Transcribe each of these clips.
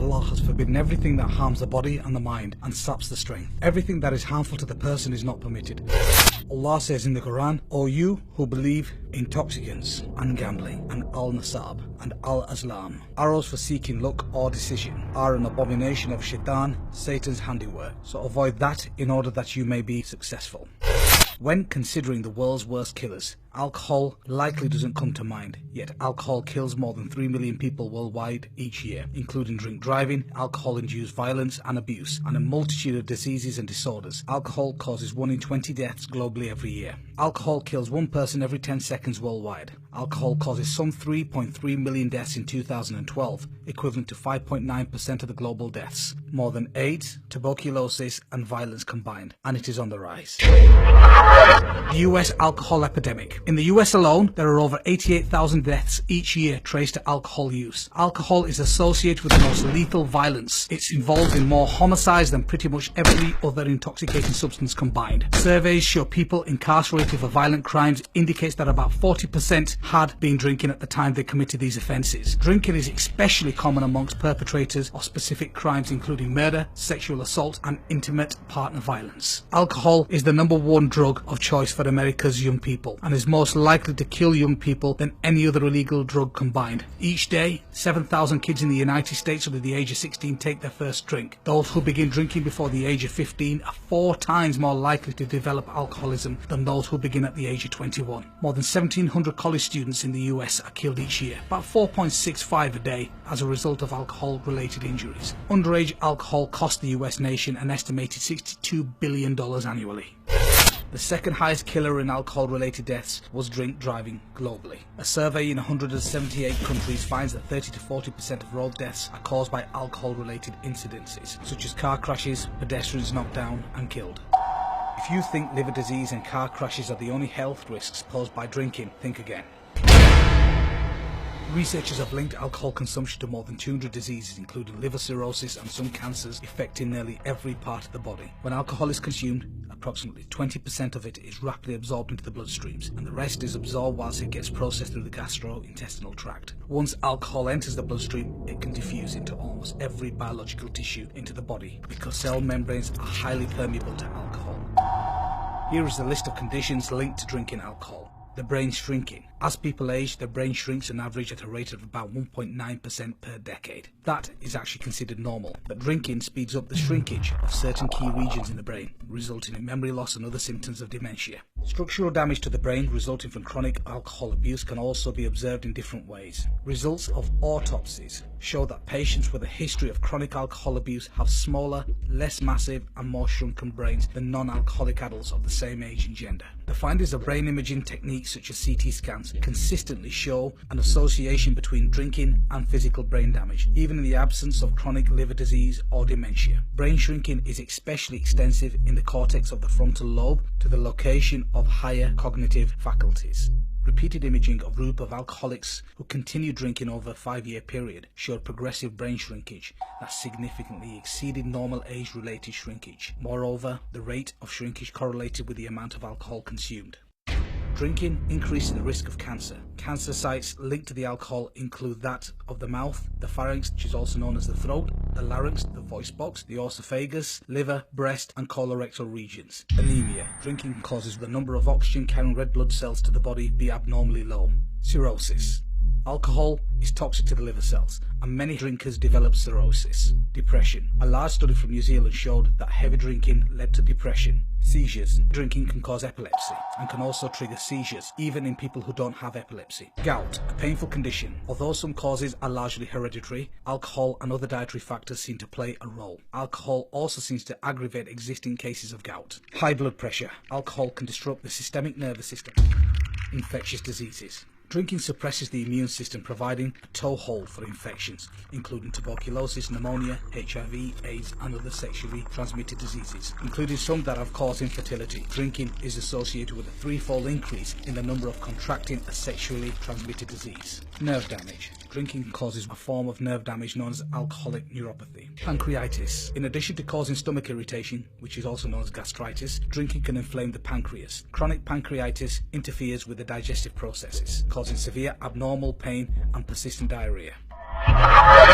Allah has forbidden everything that harms the body and the mind and saps the strength. Everything that is harmful to the person is not permitted. Allah says in the Quran, O you who believe, intoxicants and gambling and al-nasab and al-azlam, arrows for seeking luck or decision, are an abomination of shaitan, Satan's handiwork. So avoid that in order that you may be successful. When considering the world's worst killers, alcohol likely doesn't come to mind, yet alcohol kills more than 3 million people worldwide each year, including drink driving, alcohol-induced violence and abuse, and a multitude of diseases and disorders. Alcohol causes 1 in 20 deaths globally every year. Alcohol kills 1 person every 10 seconds worldwide. Alcohol causes some 3.3 million deaths in 2012, equivalent to 5.9% of the global deaths. More than AIDS, tuberculosis and violence combined, and it is on the rise. The US alcohol epidemic. In the US alone, there are over 88,000 deaths each year traced to alcohol use. Alcohol is associated with the most lethal violence. It's involved in more homicides than pretty much every other intoxicating substance combined. Surveys show people incarcerated for violent crimes indicates that about 40% had been drinking at the time they committed these offences. Drinking is especially common amongst perpetrators of specific crimes including murder, sexual assault and intimate partner violence. Alcohol is the #1 drug of choice for America's young people and is more likely to kill young people than any other illegal drug combined. Each day, 7,000 kids in the United States under the age of 16 take their first drink. Those who begin drinking before the age of 15 are 4 times more likely to develop alcoholism than those who begin at the age of 21. More than 1,700 college students in the US are killed each year, about 4.65 a day, as a result of alcohol-related injuries. Underage alcohol costs the US nation an estimated $62 billion annually. The second highest killer in alcohol-related deaths was drink driving globally. A survey in 178 countries finds that 30 to 40% of road deaths are caused by alcohol-related incidences, such as car crashes, pedestrians knocked down and killed. If you think liver disease and car crashes are the only health risks posed by drinking, think again. Researchers have linked alcohol consumption to more than 200 diseases, including liver cirrhosis and some cancers affecting nearly every part of the body. When alcohol is consumed, approximately 20% of it is rapidly absorbed into the bloodstreams, and the rest is absorbed whilst it gets processed through the gastrointestinal tract. Once alcohol enters the bloodstream, it can diffuse into almost every biological tissue into the body because cell membranes are highly permeable to alcohol. Here is a list of conditions linked to drinking alcohol. The brain shrinking. As people age, the brain shrinks on average at a rate of about 1.9% per decade. That is actually considered normal, but drinking speeds up the shrinkage of certain key regions in the brain, resulting in memory loss and other symptoms of dementia. Structural damage to the brain resulting from chronic alcohol abuse can also be observed in different ways. Results of autopsies show that patients with a history of chronic alcohol abuse have smaller, less massive and more shrunken brains than non-alcoholic adults of the same age and gender. The findings of brain imaging techniques such as CT scans consistently show an association between drinking and physical brain damage, even in the absence of chronic liver disease or dementia. Brain shrinking is especially extensive in the cortex of the frontal lobe to the location of higher cognitive faculties. Repeated imaging of a group of alcoholics who continued drinking over a 5-year period showed progressive brain shrinkage that significantly exceeded normal age-related shrinkage. Moreover, the rate of shrinkage correlated with the amount of alcohol consumed. Drinking increases the risk of cancer. Cancer sites linked to the alcohol include that of the mouth, the pharynx, which is also known as the throat, the larynx, the voice box, the esophagus, liver, breast and colorectal regions. Anemia. Drinking causes the number of oxygen-carrying red blood cells to the body be abnormally low. Cirrhosis. Alcohol is toxic to the liver cells, and many drinkers develop cirrhosis. Depression. A large study from New Zealand showed that heavy drinking led to depression. Seizures. Drinking can cause epilepsy and can also trigger seizures, even in people who don't have epilepsy. Gout, a painful condition. Although some causes are largely hereditary, alcohol and other dietary factors seem to play a role. Alcohol also seems to aggravate existing cases of gout. High blood pressure. Alcohol can disrupt the systemic nervous system. Infectious diseases. Drinking suppresses the immune system, providing a toehold for infections, including tuberculosis, pneumonia, HIV, AIDS and other sexually transmitted diseases, including some that have caused infertility. Drinking is associated with a 3-fold increase in the number of contracting a sexually transmitted disease. Nerve damage. Drinking causes a form of nerve damage known as alcoholic neuropathy. Pancreatitis. In addition to causing stomach irritation, which is also known as gastritis, drinking can inflame the pancreas. Chronic pancreatitis interferes with the digestive processes, causing severe abnormal pain and persistent diarrhea.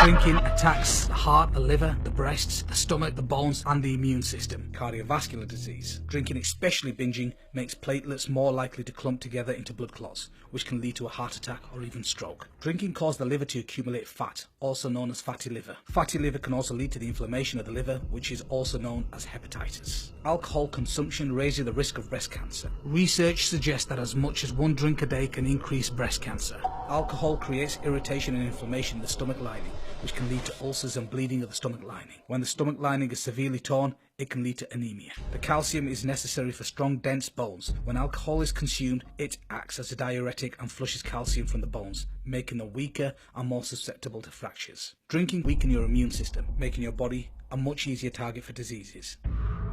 Drinking attacks the heart, the liver, the breasts, the stomach, the bones, and the immune system. Cardiovascular disease. Drinking, especially binging, makes platelets more likely to clump together into blood clots, which can lead to a heart attack or even stroke. Drinking causes the liver to accumulate fat, also known as fatty liver. Fatty liver can also lead to the inflammation of the liver, which is also known as hepatitis. Alcohol consumption raises the risk of breast cancer. Research suggests that as much as 1 drink a day can increase breast cancer. Alcohol creates irritation and inflammation in the stomach lining, which can lead to ulcers and bleeding of the stomach lining. When the stomach lining is severely torn, it can lead to anemia. The calcium is necessary for strong, dense bones. When alcohol is consumed, it acts as a diuretic and flushes calcium from the bones, making them weaker and more susceptible to fractures. Drinking weakens your immune system, making your body a much easier target for diseases.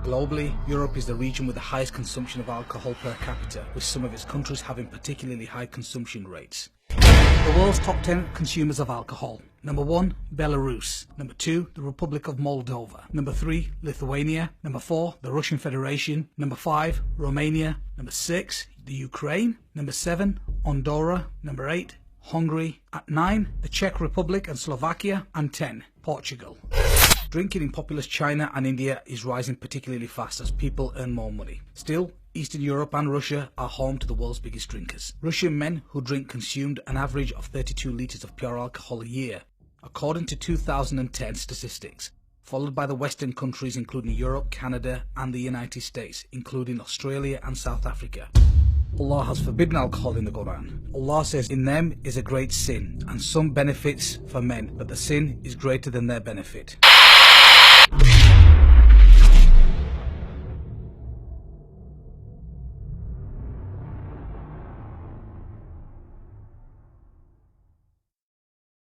Globally, Europe is the region with the highest consumption of alcohol per capita, with some of its countries having particularly high consumption rates. The world's top 10 consumers of alcohol. Number 1, Belarus. Number 2, the Republic of Moldova. Number 3, Lithuania. Number 4, the Russian Federation. Number 5, Romania. Number 6, the Ukraine. Number 7, Andorra. Number 8, Hungary. At 9, the Czech Republic and Slovakia. And 10, Portugal. Drinking in populous China and India is rising particularly fast as people earn more money. Still, Eastern Europe and Russia are home to the world's biggest drinkers. Russian men who drink consumed an average of 32 litres of pure alcohol a year, according to 2010 statistics, followed by the Western countries including Europe, Canada and the United States, including Australia and South Africa. Allah has forbidden alcohol in the Quran. Allah says in them is a great sin and some benefits for men, but the sin is greater than their benefit.